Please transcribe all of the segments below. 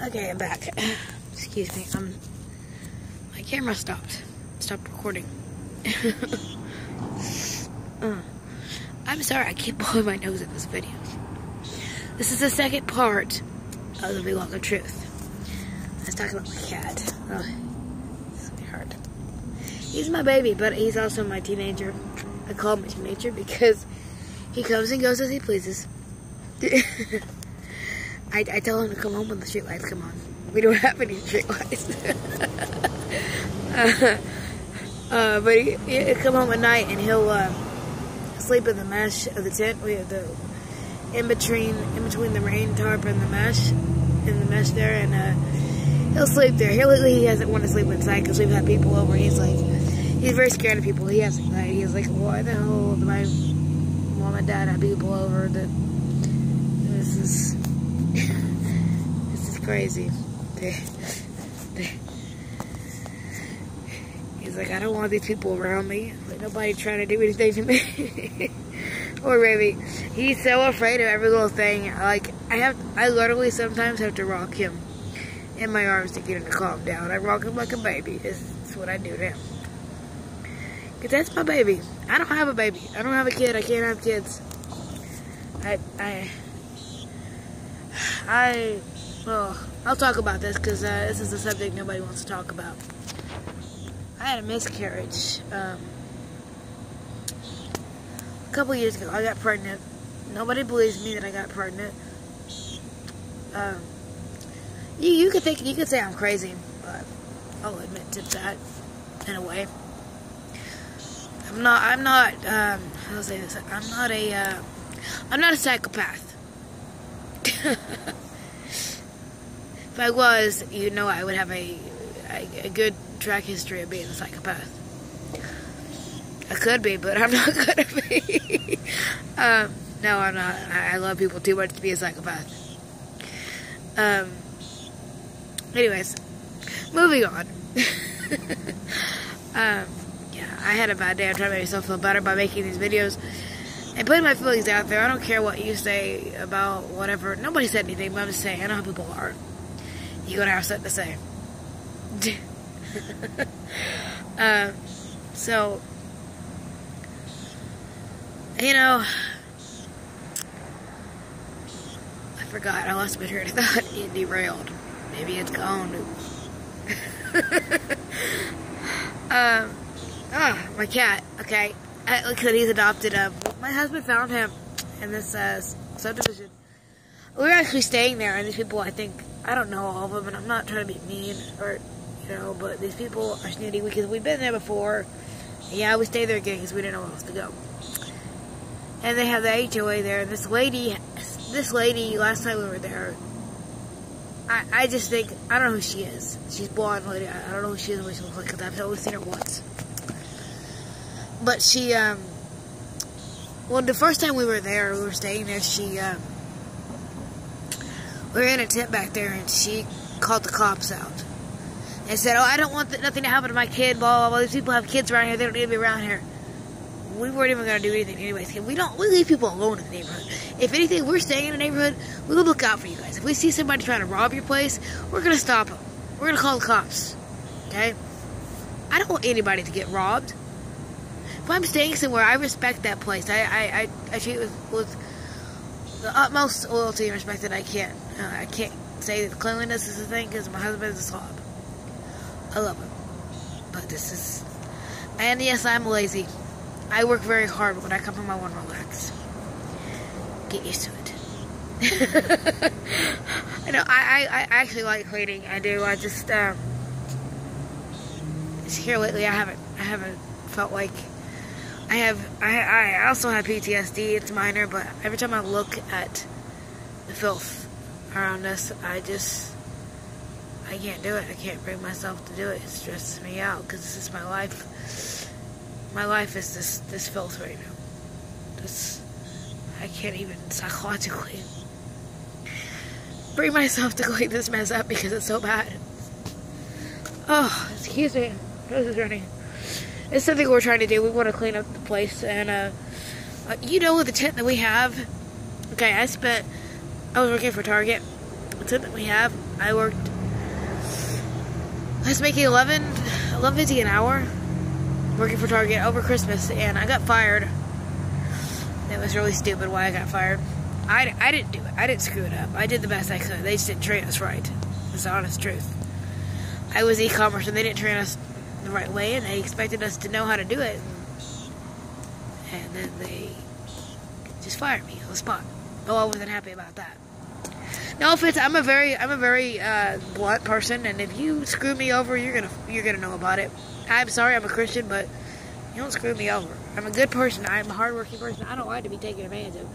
Okay, I'm back. Excuse me. My camera stopped recording. I'm sorry, I keep blowing my nose in this video. This is the second part of the vlog of truth. Let's talk about my cat. Oh, sweetheart. He's my baby, but he's also my teenager. I call him a teenager because he comes and goes as he pleases. I tell him to come home when the street lights come on. We don't have any street lights. But he'll come home at night and he'll sleep in the mesh of the tent. We have the in between the rain tarp and the mesh there, and he'll sleep there. He doesn't want to sleep inside because we've had people over. He's very scared of people. He has anxiety. He's like, why the hell do my mom and dad have people over? This is crazy. He's like, I don't want these people around me. Like, nobody trying to do anything to me. Or maybe he's so afraid of every little thing. Like, I literally sometimes have to rock him in my arms to get him to calm down. I rock him like a baby. That's what I do to him. Because that's my baby. I don't have a baby. I don't have a kid. I can't have kids. Well, I'll talk about this because this is a subject nobody wants to talk about. I had a miscarriage a couple years ago. I got pregnant. Nobody believes me that I got pregnant. You could say I'm crazy, but I'll admit to that in a way. I'll say this. I'm not a psychopath. If I was, I would have a good track history of being a psychopath. I could be, but I'm not gonna be. No, I'm not. I love people too much to be a psychopath. Anyways, moving on. Yeah, I had a bad day. I'm trying to make myself feel better by making these videos and putting my feelings out there. I don't care what you say about whatever. Nobody said anything, but I'm just saying, I know how people are. You're gonna have something to say. So, I forgot. I lost my train of thought. It derailed. Maybe it's gone. My cat. Okay. Like I said, he's adopted. My husband found him in this subdivision. We were actually staying there, and these people, I don't know all of them, and I'm not trying to be mean, or, but these people are snooty because we've been there before. Yeah, we stayed there again because we didn't know where else to go. And they have the HOA there, and this lady, last time we were there, I just think, I don't know who she is. She's blonde lady. I don't know who she is and what she looks like because I've only seen her once. But she, well, the first time we were there, we were staying there, we were in a tent back there, and she called the cops out. And said, I don't want nothing to happen to my kid, blah, blah, blah. These people have kids around here. They don't need to be around here. We weren't even going to do anything anyways. We leave people alone in the neighborhood. If anything, we're staying in the neighborhood. We'll look out for you guys. If we see somebody trying to rob your place, we're going to stop them. We're going to call the cops. Okay? I don't want anybody to get robbed. If I'm staying somewhere, I respect that place. I treat it with the utmost loyalty and respect that I can. I can't say that cleanliness is a thing because my husband is a slob. I love him. But and yes, I'm lazy. I work very hard, but when I come home, I want to relax. Get used to it. I actually like cleaning. I do. I just here lately, I haven't felt like I also have PTSD. It's minor, but every time I look at the filth around us, I can't do it. I can't bring myself to do it. It stresses me out because this is my life. My life is this filth right now. I can't even psychologically bring myself to clean this mess up because it's so bad. Oh, excuse me. This is running. It's something we're trying to do. We want to clean up the place, and with the tent that we have. Okay, I was working for Target, that we have. I was making $11.50 an hour working for Target over Christmas, and I got fired. It was really stupid why I got fired. I didn't do it. I didn't screw it up. I did the best I could. They just didn't train us right. It's the honest truth. I was e-commerce, and they didn't train us the right way, and they expected us to know how to do it. And then they just fired me on the spot. Oh, I wasn't happy about that. No offense, I'm a very blunt person, and if you screw me over, you're gonna know about it. I'm sorry, I'm a Christian, but you don't screw me over. I'm a good person. I'm a hardworking person. I don't like to be taken advantage of.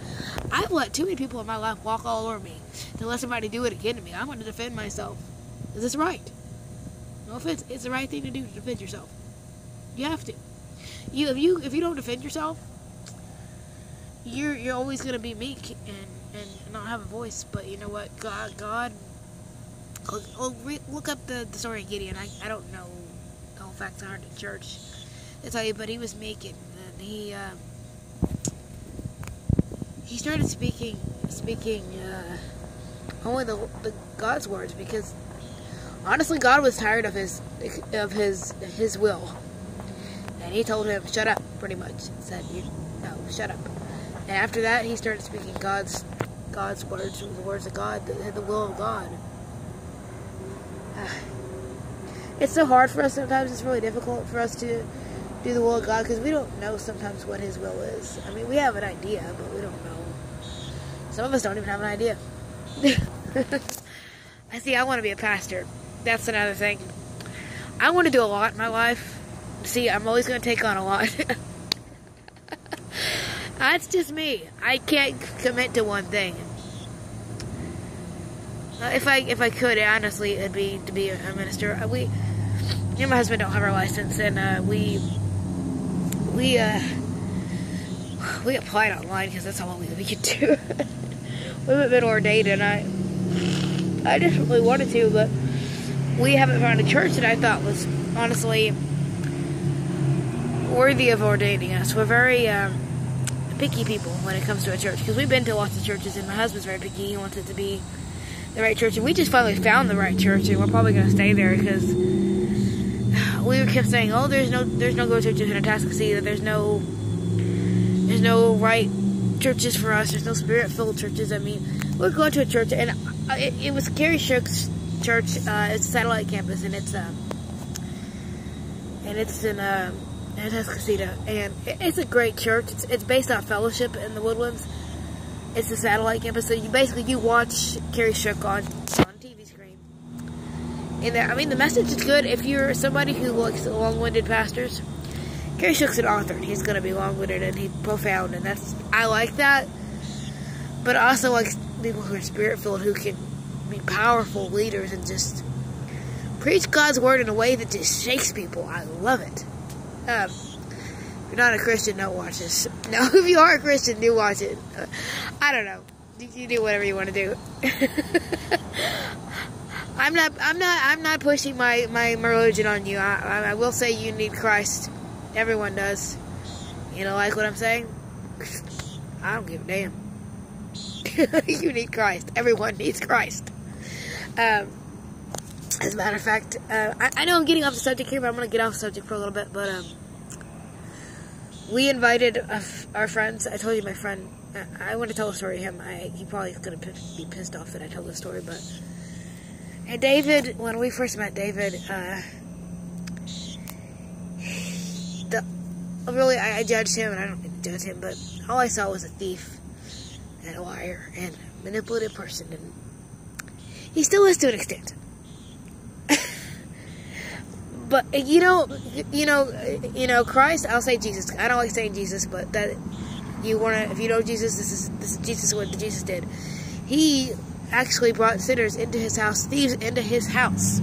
I've let too many people in my life walk all over me to let somebody do it again to me. I want to defend myself. Is this right? No offense, it's the right thing to do to defend yourself. You have to. If you don't defend yourself, you're always gonna be meek and not have a voice. But you know what? God. Look up the story of Gideon. I don't know the whole facts. I heard in church. They tell you, but he was meek, and he started speaking only the God's words, because honestly, God was tired of his will, and he told him, "Shut up," pretty much. Said, "No, shut up." And after that, he started speaking God's words, the words of God, the will of God. It's so hard for us sometimes. It's really difficult for us to do the will of God, because we don't know sometimes what his will is. I mean, we have an idea, but we don't know. Some of us don't even have an idea. I want to be a pastor. That's another thing. I want to do a lot in my life. See, I'm always going to take on a lot. That's just me. I can't commit to one thing. If I could, honestly, it'd be to be a minister. Me and my husband don't have our license, and we applied online because that's all we could do. We haven't been ordained, and I just really wanted to, but we haven't found a church that I thought was honestly worthy of ordaining us. We're very picky people when it comes to a church, because we've been to lots of churches, and my husband's very picky. He wants it to be the right church, and we just finally found the right church, and we're probably going to stay there, because we kept saying, "Oh, there's no good churches in Atascocita. There's no right churches for us. There's no spirit-filled churches." I mean, we're going to a church, and it was Carrie Shook's church. It's a satellite campus, and it's in Atascocita, and it's a great church. It's based on Fellowship in the Woodlands. It's a satellite campus, so you watch Carrie Shook on TV screen. And I mean, the message is good if you're somebody who likes long-winded pastors. Carrie Shook's an author, and he's going to be long-winded, and he's profound, and I like that. But I also like people who are spirit-filled, who can be powerful leaders and just preach God's word in a way that just shakes people. I love it. If you're not a Christian, don't watch this. No, if you are a Christian, do watch it. I don't know. You do whatever you want to do. I'm not pushing my religion on you. I will say you need Christ. Everyone does. You know, like what I'm saying? I don't give a damn. You need Christ. Everyone needs Christ. As a matter of fact, I know I'm getting off the subject here, but I'm going to get off the subject for a little bit. But we invited our friends. I told you my friend. I want to tell a story to him. He probably is going to be pissed off that I tell this story. But and David, when we first met David, really, I judged him, and I don't mean to judge him, but all I saw was a thief and a liar and a manipulative person, and he still is to an extent. But you know, Christ. I'll say Jesus. I don't like saying Jesus, but that if you know Jesus, this is Jesus. What Jesus did, he actually brought sinners into his house, thieves into his house.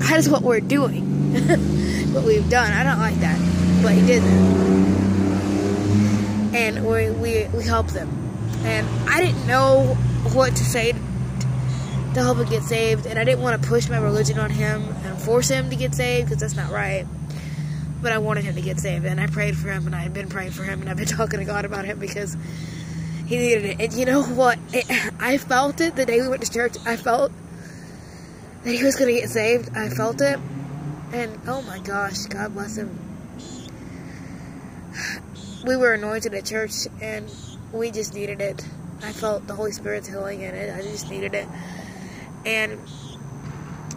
That is what we're doing. What we've done. I don't like that, but he did that, and we helped them. And I didn't know what to say to help him get saved, and I didn't want to push my religion on him and force him to get saved, because that's not right. But I wanted him to get saved, and I prayed for him, and I had been praying for him, and I've been talking to God about him, because He needed it. And you know what? I felt it the day we went to church. I felt that he was going to get saved. I felt it. And oh my gosh, God bless him. We were anointed at church and we just needed it. I felt the Holy Spirit's healing in it. I just needed it. And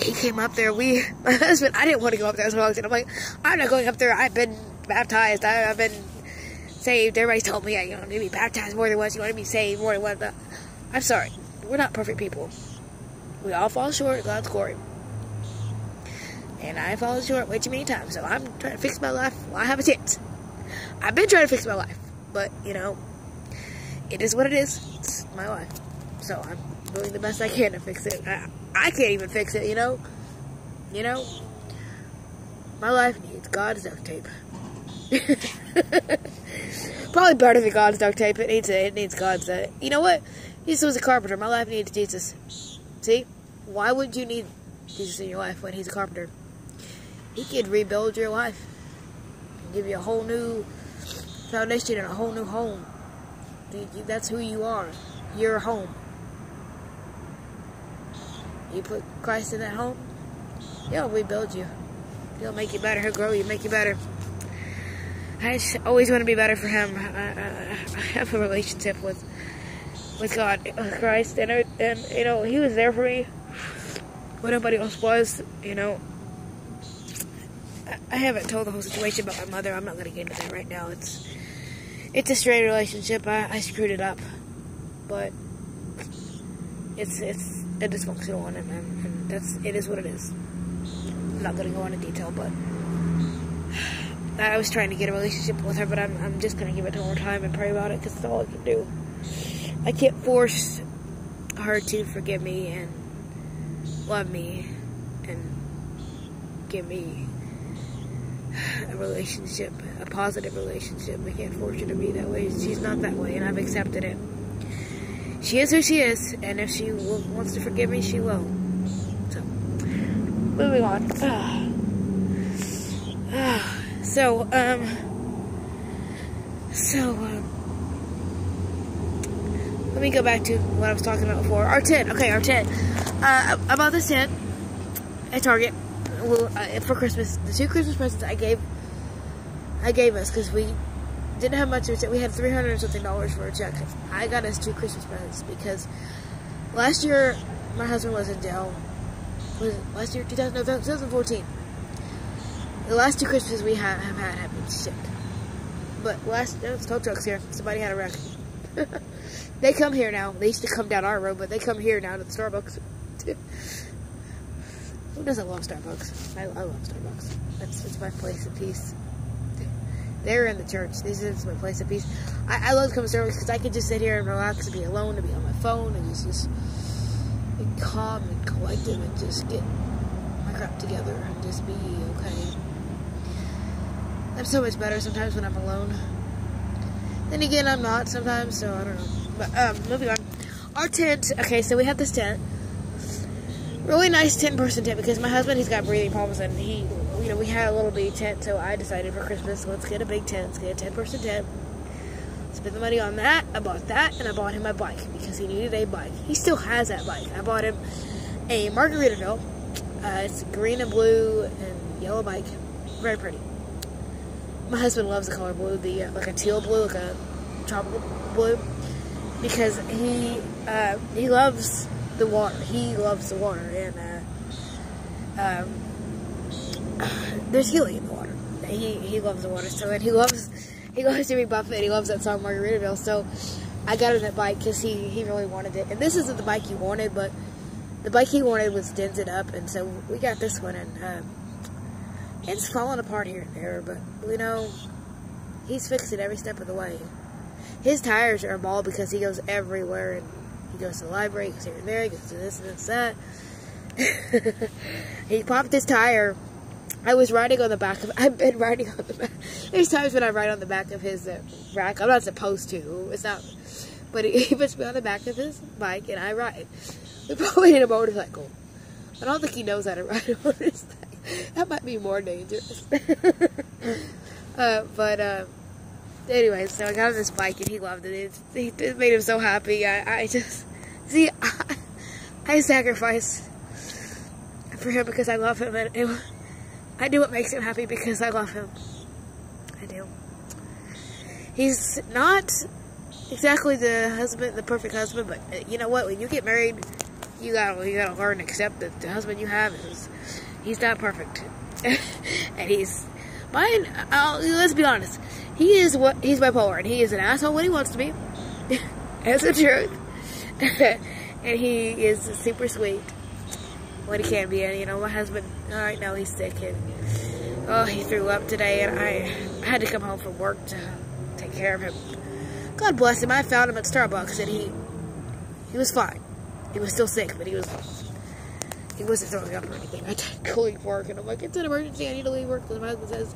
he came up there. My husband, I didn't want to go up there. I'm like, I'm not going up there. I've been baptized. I've been saved. Everybody's told me, yeah, you don't need to be baptized more than once. You want to be saved more than once. I'm sorry. We're not perfect people. We all fall short of God's glory. And I fall short way too many times. So I'm trying to fix my life while I have a chance. I've been trying to fix my life. But, you know, it is what it is. It's my life. So I'm doing the best I can to fix it. I can't even fix it, you know? You know? My life needs God's duct tape. Probably better than God's duct tape. It needs God's. You know what? Jesus was a carpenter. My life needs Jesus. See? Why would you need Jesus in your life when he's a carpenter? He could rebuild your life. Give you a whole new foundation and a whole new home. That's who you are. Your home. You put Christ in that home, he'll rebuild you. He'll make you better. He'll grow you, make you better. I just always want to be better for him. I have a relationship with God, with Christ, and you know, he was there for me when nobody else was. You know, I haven't told the whole situation about my mother. I'm not going to get into that right now. It's a strained relationship. I screwed it up, but it's a dysfunctional one, and it is what it is. I'm not going to go into detail, but I was trying to get a relationship with her, but I'm just going to give it to her time and pray about it, because it's all I can do. I can't force her to forgive me and love me and give me a relationship, a positive relationship. I can't force her to be that way. She's not that way, and I've accepted it. She is who she is, and if she wants to forgive me, she will. So, moving on. Let me go back to what I was talking about before. Our tent. Okay, our tent. I bought this tent at Target for Christmas. The 2 Christmas presents I gave us, because we didn't have much of it. We had $300 and something for a check. I got us 2 Christmas presents because last year my husband was in jail. Was it last year? 2014. The last 2 Christmases we have been sick. But it's tow trucks here. Somebody had a wreck. They come here now. They used to come down our road, but they come here now to the Starbucks. Who doesn't love Starbucks? I love Starbucks. It's my place of peace. They're in the church. This is my place of peace. I love coming to Starbucks because I can just sit here and relax and be alone and be on my phone and just be calm and collected and just get my crap together and just be okay. I'm so much better sometimes when I'm alone. Then again, I'm not sometimes, so I don't know. But, moving on. Our tent, okay, so we have this tent. Really nice 10-person tent, because my husband, he's got breathing problems, and we had a little bitty tent, so I decided for Christmas, let's get a big tent, let's get a 10-person tent. Spent the money on that, I bought that, and I bought him a bike, because he needed a bike. He still has that bike. I bought him a Margaritaville. It's green and blue and yellow bike. Very pretty. My husband loves the color blue, like a teal blue, like a tropical blue, because he loves the water. He loves the water, and there's healing in the water. He loves the water, so, and he loves Jimmy Buffett. He loves that song Margaritaville. So I got him that bike because he really wanted it. And this isn't the bike he wanted, but the bike he wanted was dented up, and so we got this one, and it's falling apart here and there, but he's fixed it every step of the way. His tires are bald because he goes everywhere, and he goes to the library, he goes here and there, he goes to this and this and that. He popped his tire. I've been riding on the back. There's times when I ride on the back of his rack. I'm not supposed to. It's not. But he puts me on the back of his bike, and I ride. We probably need a motorcycle. I don't think he knows how to ride a motorcycle. That might be more dangerous. Anyway, so I got on this bike and he loved it. It made him so happy. I just, see, I sacrifice for him because I love him, and I do what makes him happy because I love him. I do. He's not exactly the perfect husband, but you know what? When you get married, you gotta learn to accept that the husband you have he's not perfect, and he's mine. Let's be honest. He's bipolar, and he is an asshole when he wants to be. That's the truth. And he is super sweet when he can be. And you know, my husband right now he's sick, and he threw up today, and I had to come home from work to take care of him. God bless him. I found him at Starbucks, and he was fine. He was still sick, but he wasn't throwing up or anything. I had to leave work, and I'm like, it's an emergency. I need to leave work. Because my husband says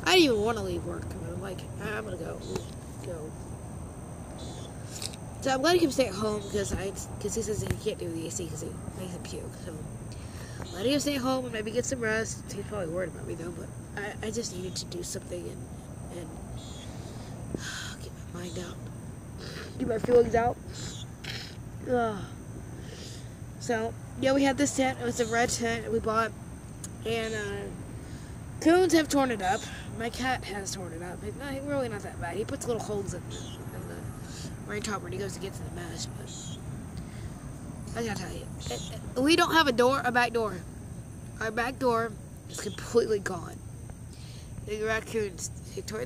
I didn't even want to leave work. And I'm like, I'm gonna go. So I'm letting him stay at home because he says he can't do the AC because he makes him puke. So letting him stay at home and maybe get some rest. He's probably worried about me though, but I just needed to do something and get my mind out, get my feelings out. So yeah, we had this tent. It was a red tent we bought, and coons have torn it up. My cat has torn it up. It's really not that bad. He puts little holes in the rain top when he goes to get to the mesh, but I gotta tell you, we don't have a back door. Our back door is completely gone. The raccoons,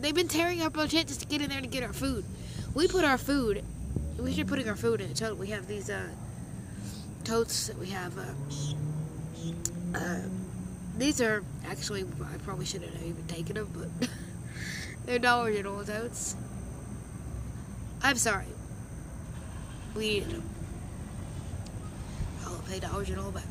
they've been tearing up our tent just to get in there to get our food. We should putting our food in a tote. We have these totes that we have. These are actually, I probably shouldn't have even taken them, but they're Dollar General totes. I'm sorry. We needed them. I'll pay Dollar General back.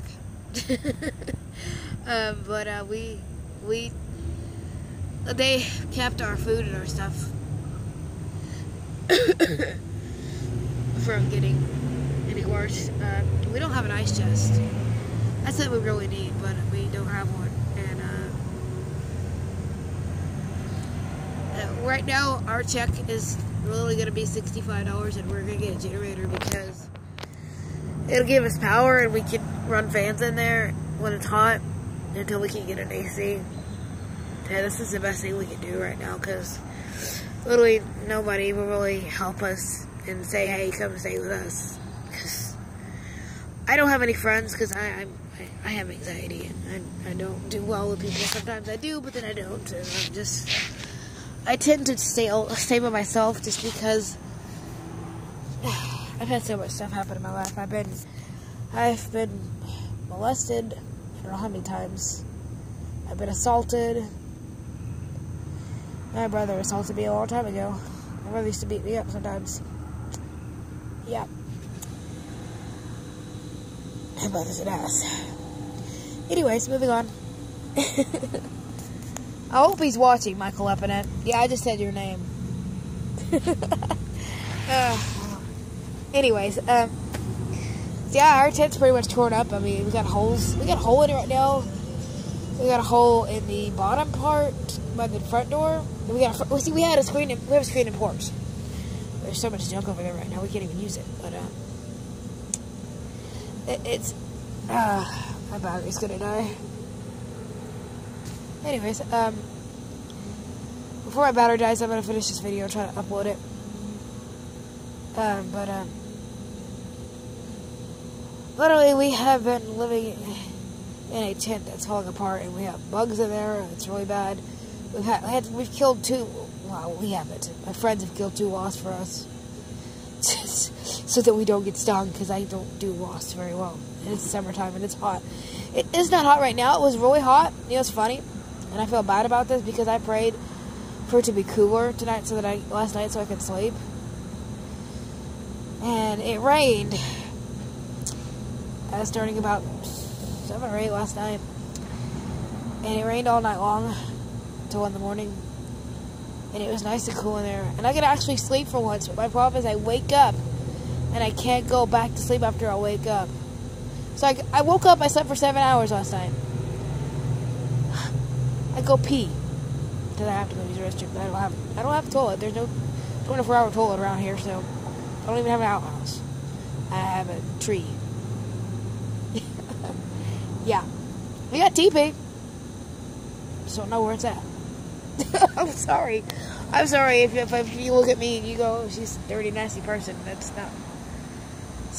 They kept our food and our stuff from getting any worse. We don't have an ice chest. That's what we really need, but we don't have one. And right now, our check is really going to be $65, and we're going to get a generator because it'll give us power, and we can run fans in there when it's hot until we can get an AC. Yeah, this is the best thing we can do right now because literally nobody will really help us and say, hey, come stay with us. Because I don't have any friends because I have anxiety and I don't do well with people. Sometimes I do, but then I don't. And I tend to stay by myself just because I've had so much stuff happen in my life. I've been molested, I don't know how many times. I've been assaulted. My brother assaulted me a long time ago. My brother used to beat me up sometimes. Yeah. My brother's an ass. Anyways, moving on. I hope he's watching, Michael Epinette. Yeah, I just said your name. Anyways, yeah, our tent's pretty much torn up. I mean, we got holes. We got a hole in it right now. We got a hole in the bottom part by the front door. We have a screen and porch. There's so much junk over there right now. We can't even use it. But my battery's gonna die. Anyways, before my battery dies, I'm gonna finish this video and try to upload it. Literally, we have been living in a tent that's falling apart, and we have bugs in there. It's really bad. We've killed two. Well, we haven't. My friends have killed 2 wasps for us, so that we don't get stung. Because I don't do wasps very well. And it's summertime and it's hot. It is not hot right now. It was really hot. You know, it's funny, and I feel bad about this because I prayed for it to be cooler tonight, last night, so I could sleep. And it rained. Starting about 7 or 8 last night, and it rained all night long till 1 in the morning, and it was nice and cool in there, and I could actually sleep for once. But my problem is I wake up and I can't go back to sleep after I wake up. So I woke up, I slept for 7 hours last night. I go pee. until I have to go use the restroom. But I don't have a toilet. There's no 24-hour toilet around here, so I don't even have an outhouse. I have a tree. Yeah. We got TP. Just don't know where it's at. I'm sorry. I'm sorry if you look at me and you go, oh, she's a dirty, nasty person. It's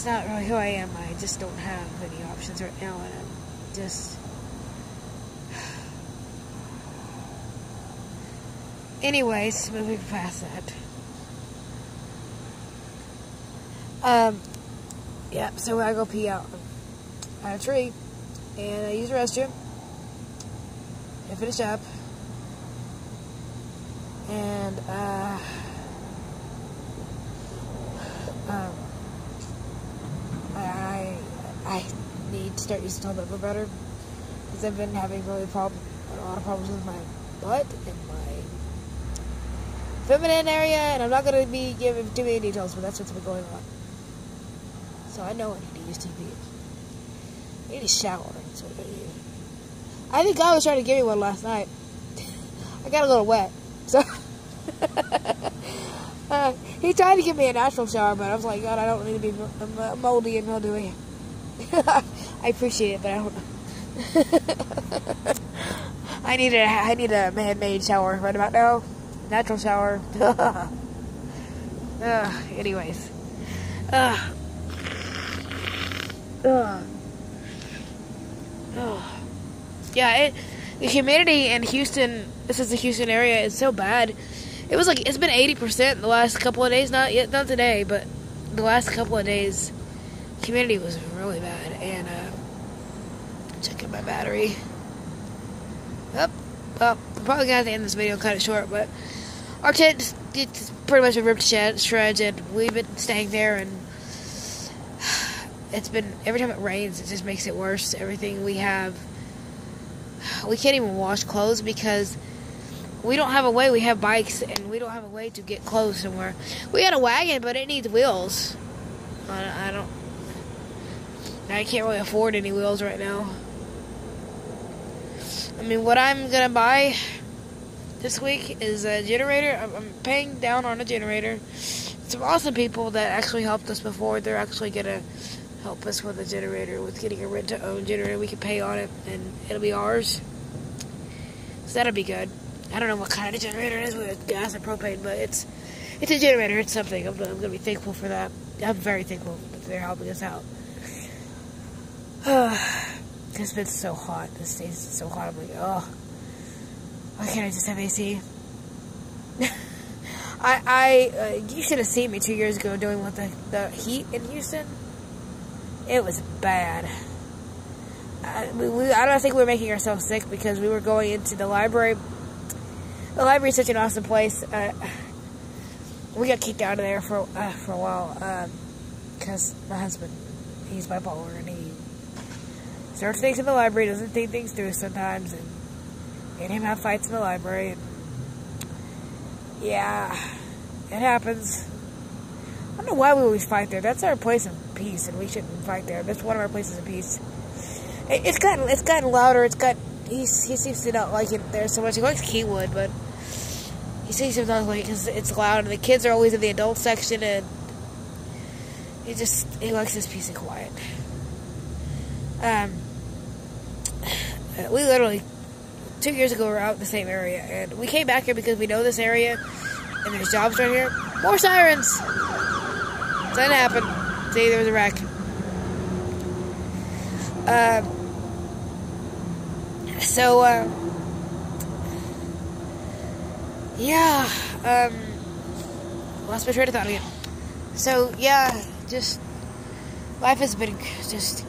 not really who I am. I just don't have any options right now, and I'm just... Anyways, moving past that. Yeah, so I go pee out on a tree, and I use the restroom, and finish up, and, I need to start using toilet paper better, because I've been having a lot of problems with my butt and my feminine area, and I'm not going to be giving too many details, but that's what's been going on. So I know I need to use TP. I need to shower. That's what I need. I think God was trying to give me one last night. I got a little wet, so he tried to give me a natural shower, but I was like, God, I don't need to be moldy and mildewy. I appreciate it, but I don't know. I need a man-made shower right about now. Natural shower. Anyways. Yeah, the humidity in Houston, this is the Houston area, is so bad. It was like, it's been 80% the last couple of days, not today, but the last couple of days, humidity was really bad, and, checking my battery. Well, I'm probably gonna have to end this video and cut it short, but our tent, it's pretty much a ripped shreds, and we've been staying there, and it's been, every time it rains, it just makes it worse. Everything we have, we can't even wash clothes because we don't have a way. We have bikes, and we don't have a way to get clothes somewhere. We got a wagon, but it needs wheels. I can't really afford any wheels right now. I mean, what I'm gonna buy this week is a generator. I'm paying down on a generator. Some awesome people that actually helped us before. They're actually gonna help us with a generator, with getting a rent-to-own generator. We can pay on it, and it'll be ours. So that'll be good. I don't know what kind of generator it is, whether it's gas or propane, but it's a generator. It's something. I'm going to be thankful for that. I'm very thankful that they're helping us out. It's been so hot. This day is so hot. I'm like, oh, why can't I just have AC? You should have seen me 2 years ago doing with the heat in Houston. It was bad. I don't think we were making ourselves sick because we were going into the library. The library is such an awesome place. We got kicked out of there for a while because my husband, he's bipolar, and he starts things in the library, doesn't think things through sometimes, and me and him have fights in the library. And yeah, it happens. I don't know why we always fight there. That's our place of peace, and we shouldn't fight there. That's one of our places of peace. It's gotten louder. He seems to not like it there so much. He likes Keywood, but he seems to not like it because it's loud, and the kids are always in the adult section, and he likes his peace and quiet. We literally 2 years ago were out in the same area, and we came back here because we know this area, and there's jobs right here. More sirens. Something happened. See, there was a wreck. Yeah, lost my train of thought again. So, yeah, just, life has been just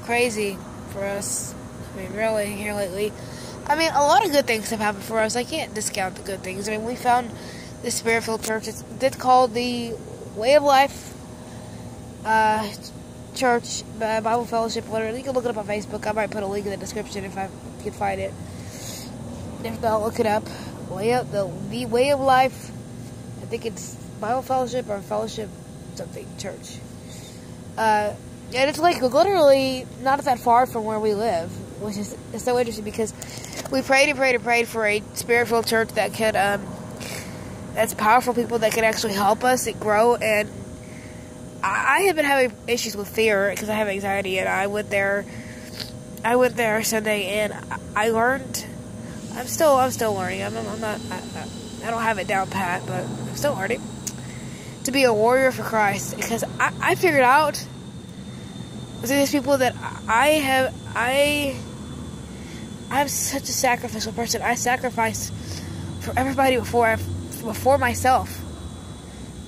crazy for us. I mean, really, here lately. I mean, a lot of good things have happened for us. I can't discount the good things. I mean, we found this Spirit-filled church. It's called the Way of Life Church, Bible Fellowship, whatever. You can look it up on Facebook. I might put a link in the description if I can find it. If not, look it up. The Way of Life. I think it's Bible Fellowship or Fellowship something church. And it's like literally not that far from where we live. which is so interesting because we prayed and prayed and prayed for a spirit-filled church that could, that's powerful people that can actually help us and grow. And I have been having issues with fear because I have anxiety, and I went there Sunday, and I learned. I'm still learning. I don't have it down pat, but I'm still learning to be a warrior for Christ, because I figured out there's people that I'm such a sacrificial person. I sacrifice for everybody before myself,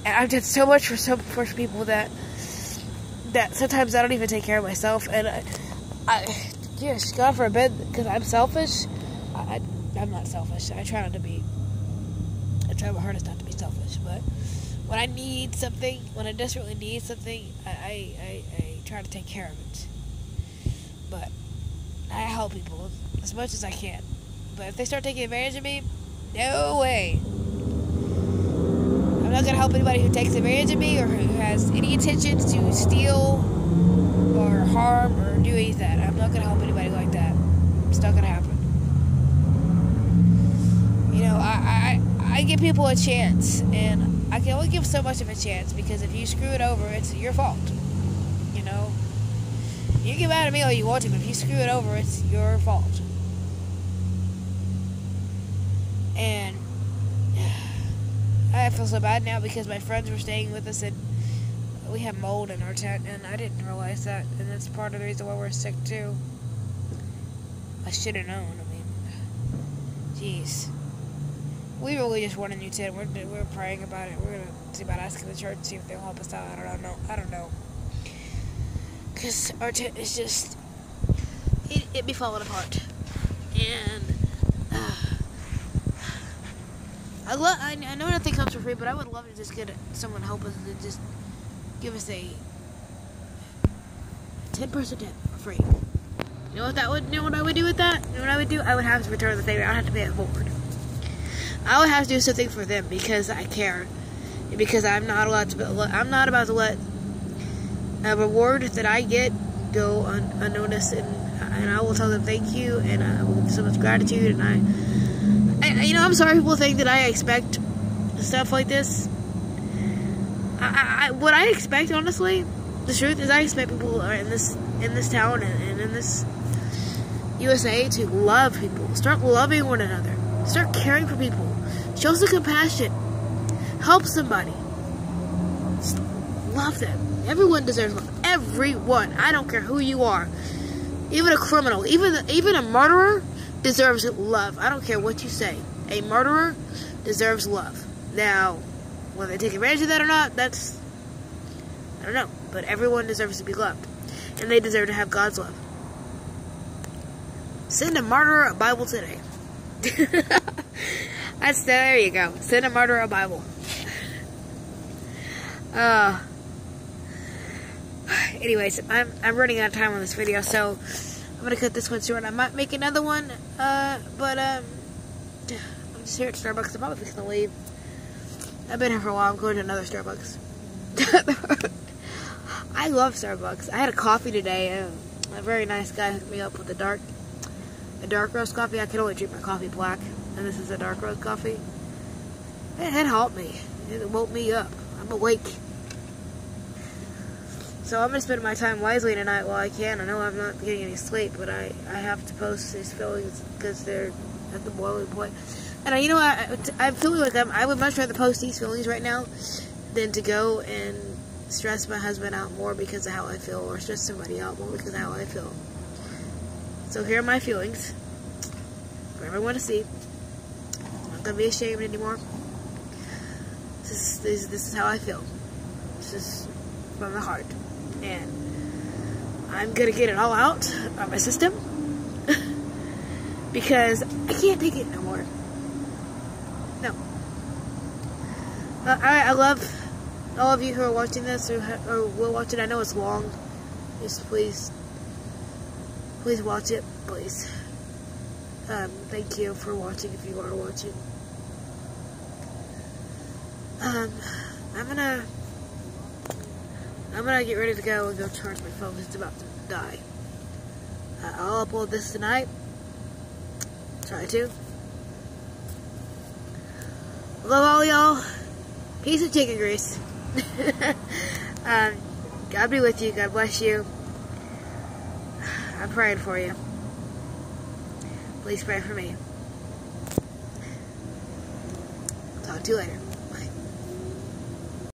and I've done so much for people that sometimes I don't even take care of myself. And yes, God forbid, because I'm selfish. I'm not selfish. I try my hardest not to be selfish, but when I need something, when I desperately need something, I try to take care of it. But I help people as much as I can. But if they start taking advantage of me, no way. I'm not going to help anybody who takes advantage of me or who has any intentions to steal or harm or do any of that. I'm not going to help anybody like that. It's not going to happen. You know, I give people a chance, and I can only give so much of a chance, because if you screw it over, it's your fault. You know, you get mad at me all you want to, but if you screw it over, it's your fault. And I feel so bad now because my friends were staying with us, and we have mold in our tent, and I didn't realize that, and that's part of the reason why we're sick too. I should have known. I mean, jeez. We really just want a new tent. We're praying about it. We're gonna see about asking the church, see if they'll help us out. I don't know. Cause our tent is just it be falling apart. And I know nothing comes for free, but I would love to just get someone to help us and just give us a 10-person tent for free. You know what I would do with that? You know what I would do? I would have to return the favor. I would have to pay it forward. I would have to do something for them because I care, and because I'm not about to let a reward that I get go unnoticed, and I will tell them thank you, and I will give so much gratitude. And I you know, I'm sorry people think that I expect stuff like this. What I expect, honestly, the truth is, I expect people in this town and in this USA to love people, start loving one another. Start caring for people. Show some compassion. Help somebody. Just love them. Everyone deserves love. Everyone. I don't care who you are. Even a criminal, even a murderer deserves love. I don't care what you say. A murderer deserves love. Now, whether they take advantage of that or not, that's, I don't know. But everyone deserves to be loved. And they deserve to have God's love. Send a murderer a Bible today. There you go. Send a murderer a Bible. Anyways, I'm running out of time on this video, so I'm gonna cut this one short. I might make another one, but I'm just here at Starbucks. I'm probably gonna leave. I've been here for a while. I'm going to another Starbucks. I love Starbucks. I had a coffee today. A very nice guy hooked me up with a dark roast coffee. I can only drink my coffee black, and this is a dark roast coffee. It helped me. It woke me up. I'm awake. So I'm going to spend my time wisely tonight while I can. I know I'm not getting any sleep, but I have to post these feelings because they're at the boiling point. And you know, I'm feeling like I would much rather post these feelings right now than to go and stress my husband out more because of how I feel, or stress somebody out more because of how I feel. So here are my feelings for everyone to see. I'm not going to be ashamed anymore. This is how I feel. This is from the heart. And I'm going to get it all out of my system because I can't take it no more. No. I love all of you who are watching this or will watch it. I know it's long. Just please watch it, please. Thank you for watching if you are watching. I'm gonna get ready to go and go charge my phone because it's about to die. I'll upload this tonight. Try to. Love all y'all. Piece of chicken grease. God be with you. God bless you. I'm praying for you. Please pray for me. Talk to you later.